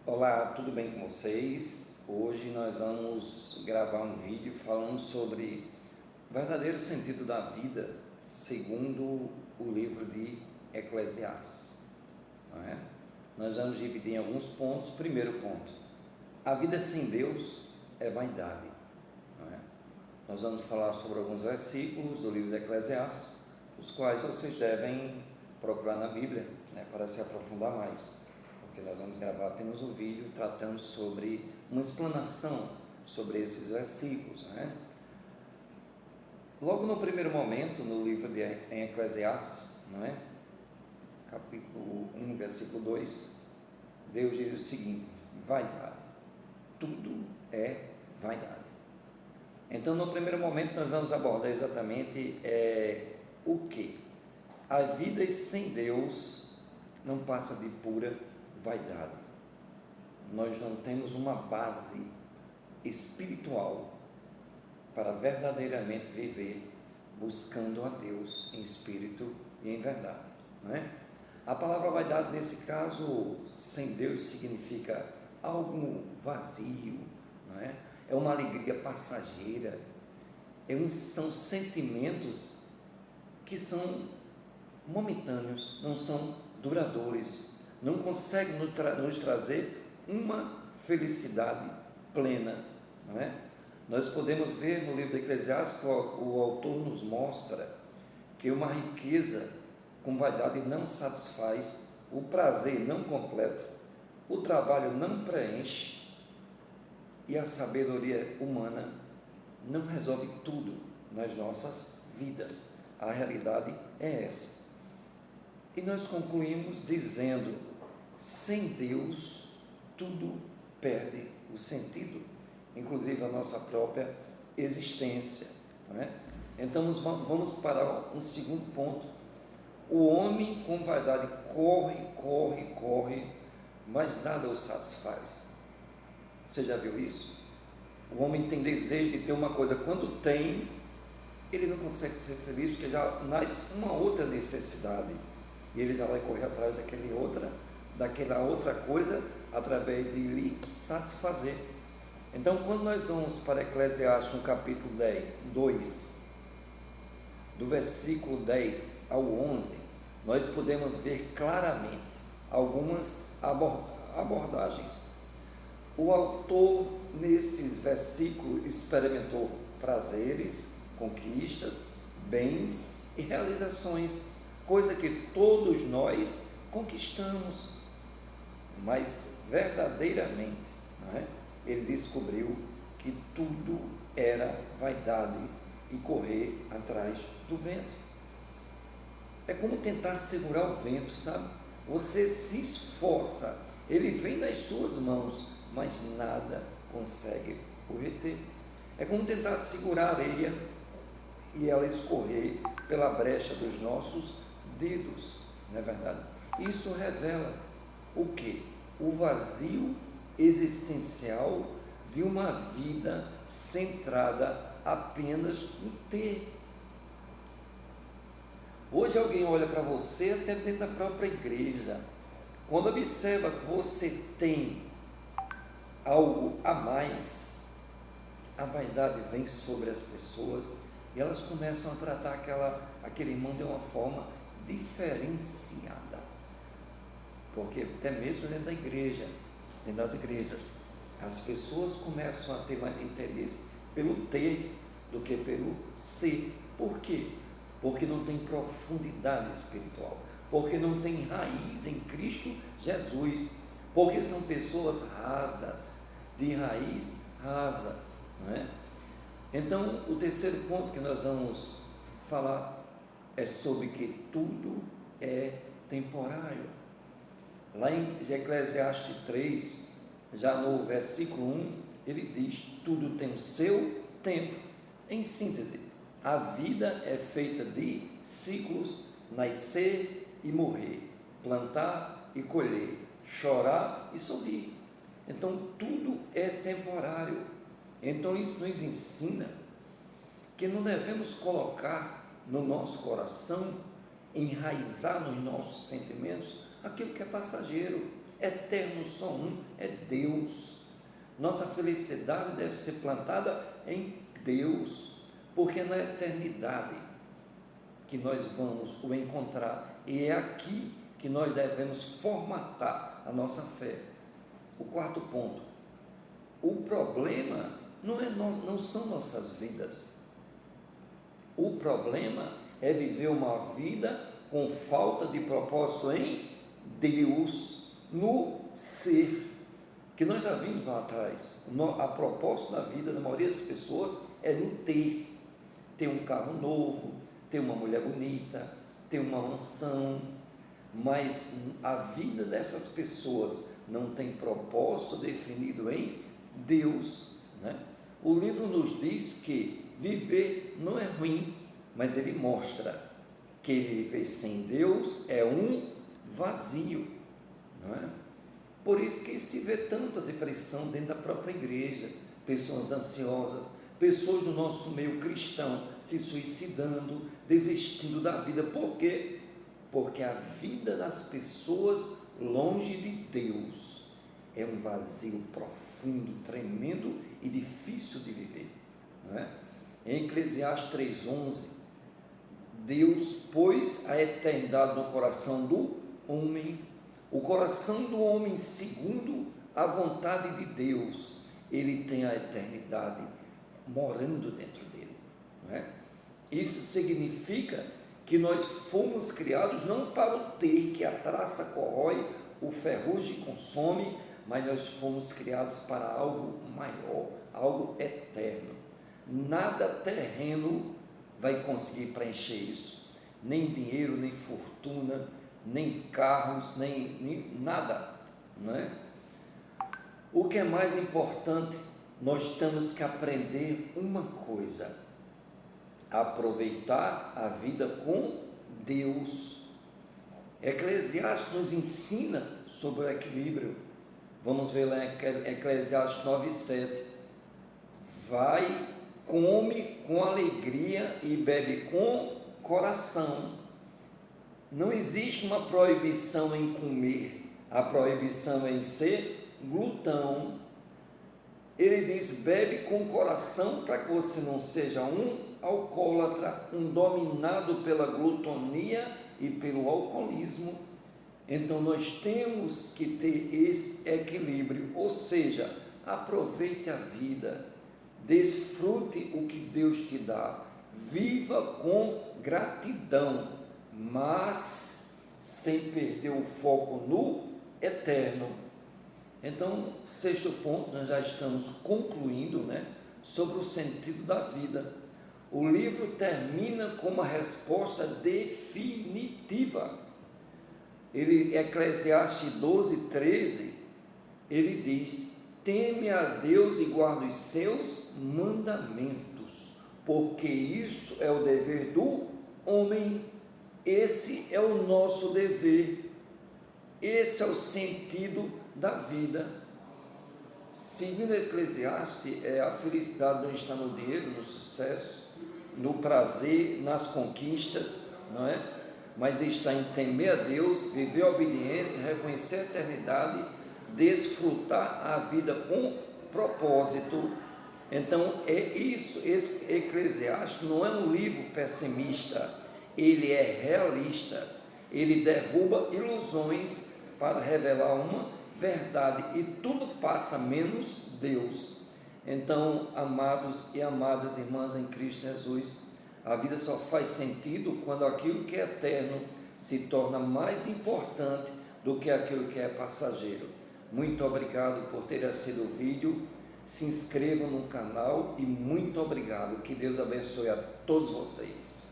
Olá, tudo bem com vocês? Hoje nós vamos gravar um vídeo falando sobre o verdadeiro sentido da vida segundo o livro de Eclesiastes, não é? Nós vamos dividir em alguns pontos. Primeiro ponto: a vida sem Deus é vaidade, não é? Nós vamos falar sobre alguns versículos do livro de Eclesiastes, os quais vocês devem procurar na Bíblia, né, para se aprofundar mais, porque nós vamos gravar apenas um vídeo tratando sobre uma explanação sobre esses versículos, né? Logo no primeiro momento, no livro de Eclesiastes, não é? Capítulo 1, versículo 2, Deus diz o seguinte: vaidade, tudo é vaidade. Então, no primeiro momento, nós vamos abordar exatamente o que? A vida sem Deus não passa de pura vaidade. Nós não temos uma base espiritual para verdadeiramente viver buscando a Deus em espírito e em verdade, não é? A palavra vaidade, nesse caso, sem Deus, significa algo vazio, não é? É uma alegria passageira, são sentimentos que são momentâneos, não são duradouros, não conseguem nos trazer uma felicidade plena, não é? Nós podemos ver no livro de Eclesiastes que o autor nos mostra que uma riqueza com vaidade não satisfaz, o prazer não completa, o trabalho não preenche e a sabedoria humana não resolve tudo nas nossas vidas. A realidade é essa. E nós concluímos dizendo: sem Deus tudo perde o sentido, inclusive a nossa própria existência, não é? Então vamos para um segundo ponto. O homem com vaidade corre, mas nada o satisfaz. Você já viu isso? O homem tem desejo de ter uma coisa, quando tem, ele não consegue ser feliz, porque já nasce uma outra necessidade, e ele já vai correr atrás daquela outra coisa, através de lhe satisfazer. Então, quando nós vamos para Eclesiastes, no capítulo 2, do versículo 10 ao 11, nós podemos ver claramente algumas abordagens. O autor, nesses versículos, experimentou prazeres, conquistas, bens e realizações, coisa que todos nós conquistamos, mas verdadeiramente, não é? Ele descobriu que tudo era vaidade e correr atrás do vento. É como tentar segurar o vento, sabe? Você se esforça, ele vem nas suas mãos, mas nada consegue o reter. É como tentar segurar a areia e ela escorrer pela brecha dos nossos dedos, não é verdade? Isso revela o quê? O vazio existencial de uma vida centrada apenas no ter. Hoje alguém olha para você, até dentro da própria igreja, quando observa que você tem algo a mais, a vaidade vem sobre as pessoas e elas começam a tratar aquele irmão de uma forma diferenciada, porque até mesmo dentro da igreja, dentro das igrejas, as pessoas começam a ter mais interesse pelo ter do que pelo ser. Por quê? Porque não tem profundidade espiritual, porque não tem raiz em Cristo Jesus, porque são pessoas rasas, de raiz rasa, não é? Então, o terceiro ponto que nós vamos falar é sobre que tudo é temporário. Lá em Eclesiastes 3, já no versículo 1, ele diz: tudo tem o seu tempo. Em síntese, a vida é feita de ciclos: nascer e morrer, plantar e colher, chorar e sorrir. Então tudo é temporário. Então isso nos ensina que não devemos colocar no nosso coração, enraizar nos nossos sentimentos aquilo que é passageiro. eterno, só um, é Deus. Nossa felicidade deve ser plantada em Deus, porque é na eternidade que nós vamos o encontrar, e é aqui que nós devemos formatar a nossa fé. O quarto ponto: o problema não são nossas vidas. O problema é viver uma vida com falta de propósito em Deus, no ser, que nós já vimos lá atrás. A propósito da vida da maioria das pessoas é no ter um carro novo, ter uma mulher bonita, ter uma mansão, mas a vida dessas pessoas não tem propósito definido em Deus, né? O livro nos diz que viver não é ruim, mas ele mostra que viver sem Deus é um vazio, não é? Por isso que se vê tanta depressão dentro da própria igreja, pessoas ansiosas, pessoas do nosso meio cristão se suicidando, desistindo da vida. Por quê? Porque a vida das pessoas longe de Deus é um vazio profundo, tremendo e difícil de viver, não é? Em Eclesiastes 3:11, Deus pôs a eternidade no coração do homem, o coração do homem segundo a vontade de Deus, ele tem a eternidade morando dentro dele, não é? Isso significa que nós fomos criados não para o ter, que a traça corrói, o ferrugem consome, mas nós fomos criados para algo maior, algo eterno. Nada terreno vai conseguir preencher isso, nem dinheiro, nem fortuna, nem carros, nem nada, não é? O que é mais importante, nós temos que aprender uma coisa: aproveitar a vida com Deus. Eclesiastes nos ensina sobre o equilíbrio. Vamos ver lá em Eclesiastes 9:7. Vai, come com alegria e bebe com coração. Não existe uma proibição em comer, a proibição é em ser glutão. Ele diz: bebe com coração, para que você não seja um alcoólatra, um dominado pela glutonia e pelo alcoolismo. Então nós temos que ter esse equilíbrio, ou seja, aproveite a vida, desfrute o que Deus te dá, viva com gratidão, mas sem perder o foco no eterno. Então, sexto ponto, nós já estamos concluindo, né, sobre o sentido da vida. O livro termina com uma resposta definitiva. Eclesiastes 12:13, ele diz: teme a Deus e guarda os seus mandamentos, porque isso é o dever do homem. Esse é o nosso dever, esse é o sentido da vida. Segundo Eclesiastes, a felicidade não está no dinheiro, no sucesso, no prazer, nas conquistas, não é? Mas está em temer a Deus, viver a obediência, reconhecer a eternidade, desfrutar a vida com propósito. Então é isso. Esse Eclesiastes não é um livro pessimista, ele é realista, ele derruba ilusões para revelar uma verdade, e tudo passa menos Deus. Então, amados e amadas irmãs em Cristo Jesus, a vida só faz sentido quando aquilo que é eterno se torna mais importante do que aquilo que é passageiro. Muito obrigado por ter assistido o vídeo, se inscrevam no canal e muito obrigado, que Deus abençoe a todos vocês.